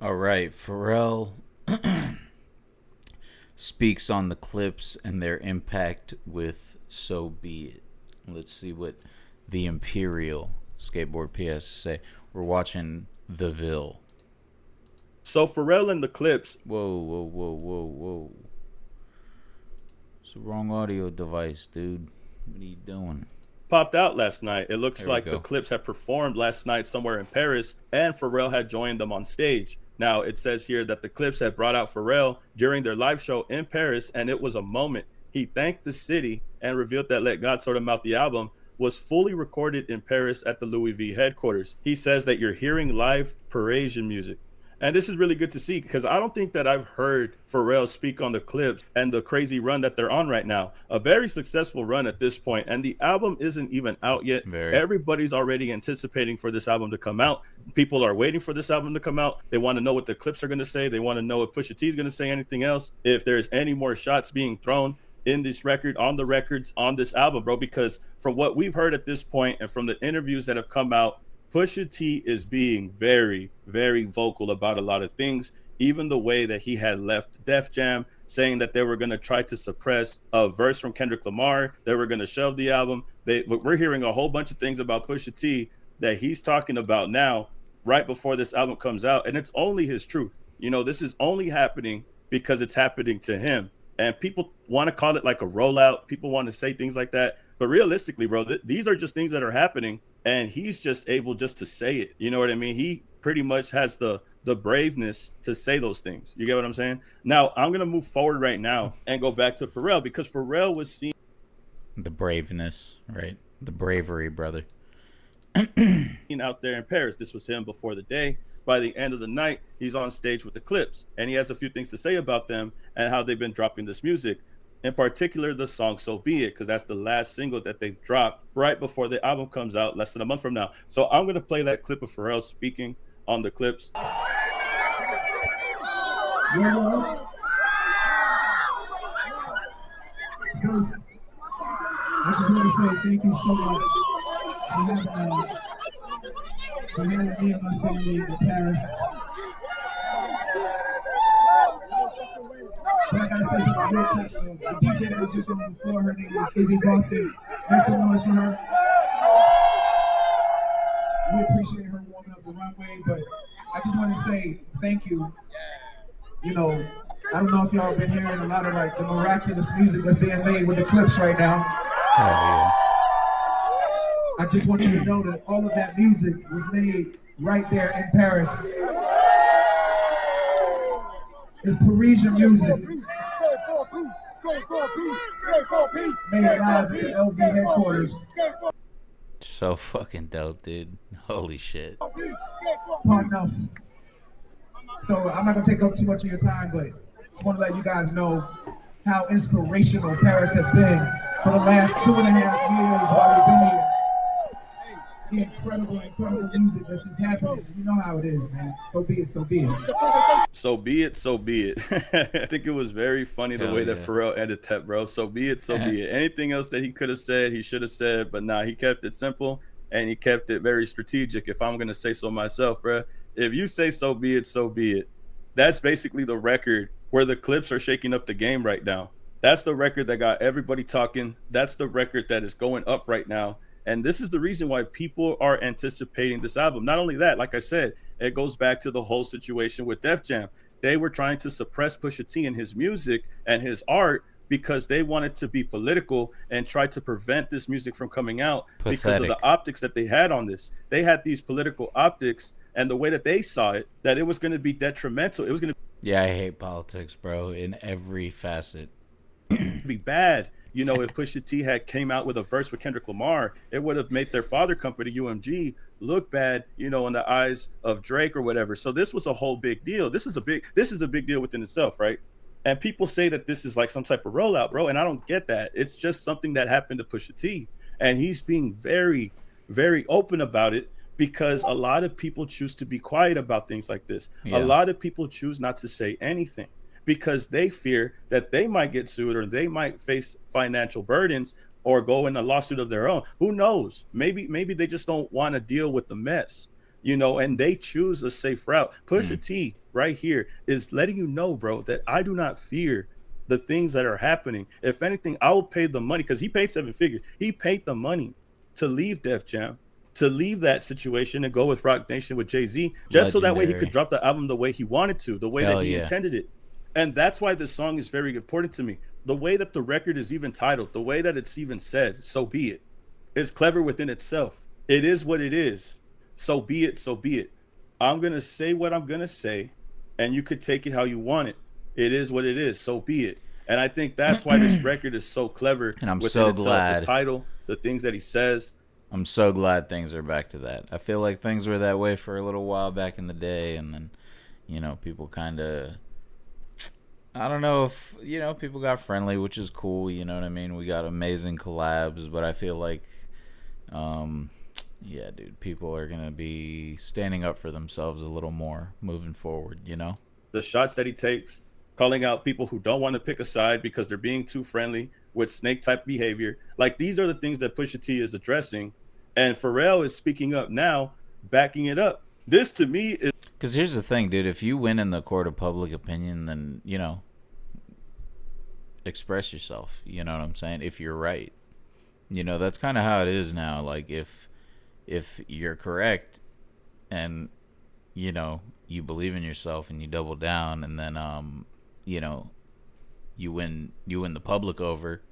All right, Pharrell speaks on the Clipse and their impact with So Be It. Let's see what the Imperial Skateboard PS say. We're watching The Ville. So Pharrell and the Clipse Whoa, whoa, whoa, whoa, whoa. It's the wrong audio device, dude. What are you doing? popped out last night. It looks There we like the go. Clipse had performed last night somewhere in Paris, and Pharrell had joined them on stage. Now, it says here that the Clipse had brought out Pharrell during their live show in Paris, and it was a moment. He thanked the city and revealed that Let God Sort Him Out, the album, was fully recorded in Paris at the Louis V headquarters. He says that you're hearing live Parisian music. And this is really good to see because I don't think that I've heard Pharrell speak on the Clips and the crazy run that they're on right now. A very successful run at this point, and the album isn't even out yet. Very. Everybody's already anticipating for this album to come out. People are waiting for this album to come out. They want to know what the Clips are going to say. They want to know if Pusha T is going to say anything else. If there's any more shots being thrown in this record, on the records, on this album, bro. Because from what we've heard at this point and from the interviews that have come out, Pusha T is being very, very vocal about a lot of things. Even the way that he had left Def Jam, saying that they were going to try to suppress a verse from Kendrick Lamar, they were going to shelve the album. We're hearing a whole bunch of things about Pusha T that he's talking about now, right before this album comes out, and it's only his truth. You know, this is only happening because it's happening to him, and people want to call it like a rollout. People want to say things like that, but realistically, bro, these are just things that are happening and he's just able just to say it. You know what I mean? He pretty much has the braveness to say those things. You get what I'm saying? Now I'm gonna move forward right now and go back to Pharrell because Pharrell was seen The braveness, right? The bravery, brother. out there in Paris. This was him before the day. By the end of the night, he's on stage with the Clips, and he has a few things to say about them and how they've been dropping this music. In particular, the song "So Be It," because that's the last single that they've dropped right before the album comes out, less than a month from now. So I'm gonna play that clip of Pharrell speaking on the Clips. First, I just want to say thank you so much for having me and my family in Paris. But I gotta say something real quick. The DJ that was just in before, her name is Izzy Boston. Make some noise for her. We appreciate her warming up the runway, but I just want to say thank you. You know, I don't know if y'all been hearing a lot of like the miraculous music that's being made with the Clips right now. Hell yeah. I just want you to know that all of that music was made right there in Paris. It's Parisian music. Made live at the LV headquarters. So fucking dope, dude. Holy shit. Not enough. So I'm not gonna take up too much of your time, but just want to let you guys know how inspirational Paris has been for the last 2.5 years while we've been here. The incredible music that's just happening. You know how it is, man. So be it, so be it. So be it, so be it. I think it was very funny the Hell way that yeah. Pharrell ended that, bro. So be it, so be it. Anything else that he could have said, he should have said, but nah, he kept it simple and he kept it very strategic. If I'm gonna say so myself, bro, if you say so be it, so be it. That's basically the record where the Clips are shaking up the game right now. That's the record that got everybody talking. That's the record that is going up right now. And this is the reason why people are anticipating this album. Not only that, like I said, it goes back to the whole situation with Def Jam. They were trying to suppress Pusha T and his music and his art because they wanted to be political and try to prevent this music from coming out because of the Pathetic. optics that they had on this. They had these political optics and the way that they saw it, that it was going to be detrimental. It was going to Yeah, I hate politics, bro, in every facet. be bad. You know, if Pusha T had came out with a verse with Kendrick Lamar, it would have made their father company UMG look bad, you know, in the eyes of Drake or whatever. So this was a whole big deal. This is a big deal within itself, right? And people say that this is like some type of rollout, bro, and I don't get that. It's just something that happened to Pusha T, and he's being very, very open about it because a lot of people choose to be quiet about things like this. A Yeah. lot of people choose not to say anything because they fear that they might get sued or they might face financial burdens or go in a lawsuit of their own. Who knows? Maybe they just don't want to deal with the mess. you know, and they choose a safe route. Pusha T right here is letting you know, bro, that I do not fear the things that are happening. If anything, I will pay the money because he paid 7 figures. He paid the money to leave Def Jam, to leave that situation and go with Rock Nation with Jay-Z, just so that way he could Legendary. drop the album the way he wanted to, the way that Hell he yeah. intended it. And that's why this song is very important to me. The way that the record is even titled, the way that it's even said, so be it, is clever within itself. It is what it is. So be it, so be it. I'm going to say what I'm going to say, and you could take it how you want it. It is what it is. So be it. And I think that's why this record is so clever And I'm within so itself. glad. The title, the things that he says. I'm so glad things are back to that. I feel like things were that way for a little while back in the day, and then, you know, people kind of, I don't know if, you know, people got friendly, which is cool, you know what I mean? We got amazing collabs, but I feel like, yeah, dude, people are going to be standing up for themselves a little more moving forward, you know? The shots that he takes, calling out people who don't want to pick a side because they're being too friendly with snake type behavior. Like, these are the things that Pusha T is addressing. And Pharrell is speaking up now, backing it up. This to me is. Because here's the thing, dude. If you win in the court of public opinion, then, you know, express yourself. You know what I'm saying? If you're right. You know, that's kind of how it is now. Like, if you're correct and, you know, you believe in yourself and you double down and then, you know, you win the public over,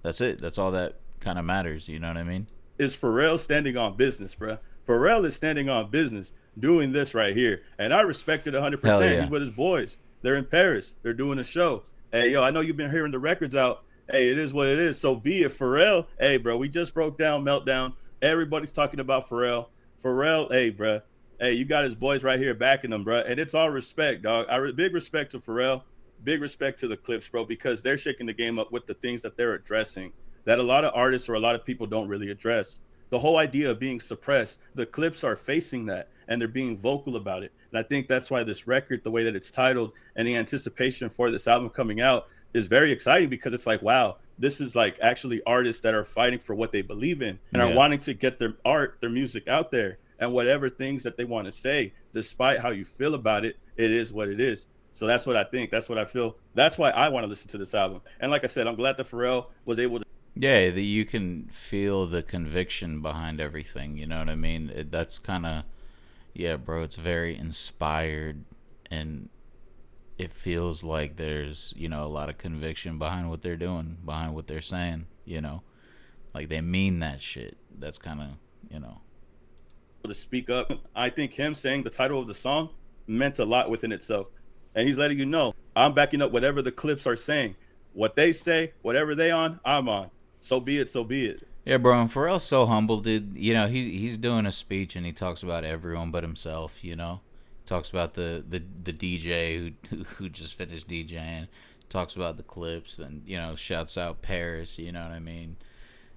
that's it. That's all that kind of matters. You know what I mean? Is Pharrell standing on business, bro. Pharrell is standing on business doing this right here. And I respect it 100%. Hell yeah. He's with his boys. They're in Paris. They're doing a show. Hey, yo, I know you've been hearing the records out. Hey, it is what it is. So be it. Pharrell, hey, bro, we just broke down Meltdown. Everybody's talking about Pharrell. Pharrell, hey, bro. Hey, you got his boys right here backing him, bro. And it's all respect, dog. Big respect to Pharrell. Big respect to the Clipse, bro, because they're shaking the game up with the things that they're addressing that a lot of artists or a lot of people don't really address. The whole idea of being suppressed, the Clipse are facing that and they're being vocal about it. And I think that's why this record, the way that it's titled and the anticipation for this album coming out is very exciting because it's like, wow, this is like actually artists that are fighting for what they believe in and are wanting to get their art, their music out there and whatever things that they want to say, despite how you feel about it, it is what it is. So that's what I think. That's what I feel. That's why I want to listen to this album. And like I said, I'm glad that Pharrell was able to. Yeah, that you can feel the conviction behind everything. You know what I mean? That's kind of, yeah, bro. It's very inspired, and it feels like there's, you know, a lot of conviction behind what they're doing, behind what they're saying. You know, like they mean that shit. That's kind of, you know, to speak up. I think him saying the title of the song meant a lot within itself, and he's letting you know I'm backing up whatever the Clipse are saying. What they say, whatever they on, I'm on. So be it, so be it. Yeah, bro, and Pharrell's so humble, dude. You know, he's doing a speech and he talks about everyone but himself, you know? Talks about the DJ who just finished DJing. Talks about the Clipse and, you know, shouts out Paris, you know what I mean?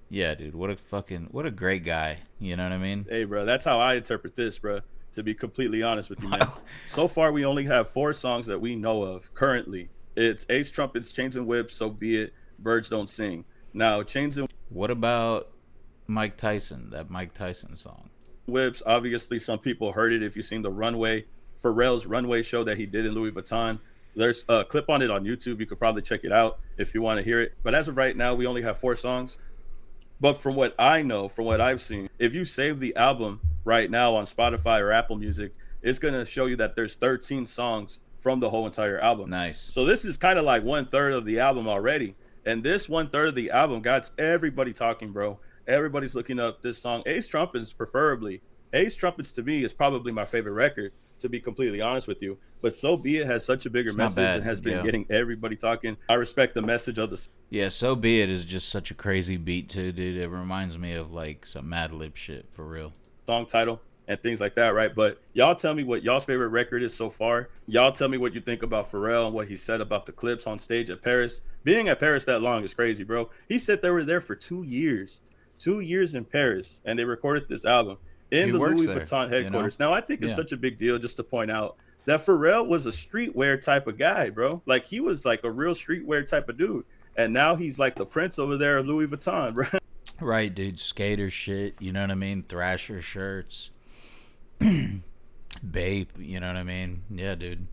Yeah, dude, what a great guy, you know what I mean? Hey, bro, that's how I interpret this, bro, to be completely honest with you, man. So far, we only have 4 songs that we know of currently. It's Ace Trumpets, Chains and Whips, So Be It, Birds Don't Sing. Now, Chains and What about Mike Tyson, that Mike Tyson song? Whips, obviously some people heard it if you've seen the Runway, Pharrell's Runway show that he did in Louis Vuitton. There's a clip on it on YouTube. You could probably check it out if you want to hear it. But as of right now, we only have 4 songs. But from what I know, from what I've seen, if you save the album right now on Spotify or Apple Music, it's going to show you that there's 13 songs from the whole entire album. Nice. So this is kind of like 1/3 of the album already. And this 1/3 of the album got everybody talking, bro. Everybody's looking up this song. Ace Trumpets, preferably. Ace Trumpets, to me, is probably my favorite record, to be completely honest with you. But So Be It has such a bigger message and has been getting everybody talking. I respect the message of the. Yeah, So Be It is just such a crazy beat, too, dude. It reminds me of, like, some Mad Lib shit, for real. Song title and things like that, right? But y'all tell me what y'all's favorite record is so far. Y'all tell me what you think about Pharrell and what he said about the Clipse on stage at Paris. Being at Paris that long is crazy, bro. He said they were there for 2 years. 2 years in Paris, and they recorded this album in the Louis Vuitton headquarters. You know? Now, I think it's such a big deal just to point out that Pharrell was a streetwear type of guy, bro. Like, he was like a real streetwear type of dude. And now he's like the prince over there of Louis Vuitton, bro. Right, dude. Skater shit, you know what I mean? Thrasher shirts. Bape, you know what I mean? Yeah, dude.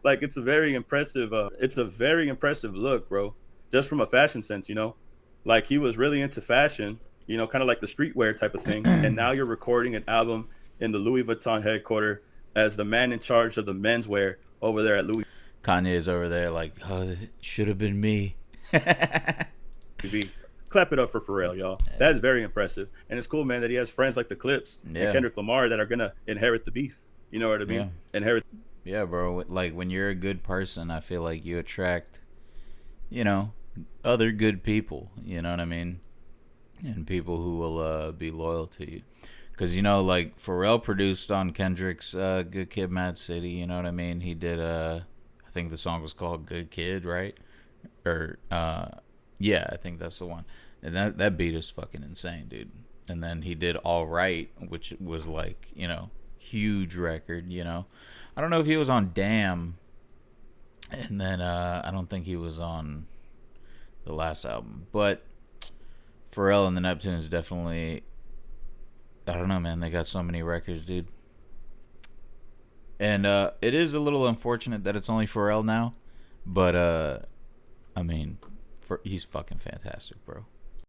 Like it's a very impressive. It's a very impressive look, bro. Just from a fashion sense, you know, like he was really into fashion, you know, kind of like the streetwear type of thing. And now you're recording an album in the Louis Vuitton headquarters as the man in charge of the menswear over there at Louis Kanye's over there like, oh, it should have been me. V. Clap it up for Pharrell, y'all. That is very impressive, and it's cool, man, that he has friends like the Clipse Yeah. and Kendrick Lamar that are gonna inherit the beef. You know what I mean? Yeah. Inherit. Yeah, bro. Like when you're a good person, I feel like you attract, you know, other good people. You know what I mean? And people who will be loyal to you. Because, you know, like Pharrell produced on Kendrick's Good Kid, Mad City. You know what I mean? He did, I think the song was called Good Kid, right? Or, yeah, I think that's the one. And that beat is fucking insane, dude. And then he did All Right, which was like, you know, huge record, you know. I don't know if he was on Damn. And then I don't think he was on the last album. But Pharrell and the Neptunes definitely, I don't know, man. They got so many records, dude. And it is a little unfortunate that it's only Pharrell now. But, I mean, he's fucking fantastic, bro.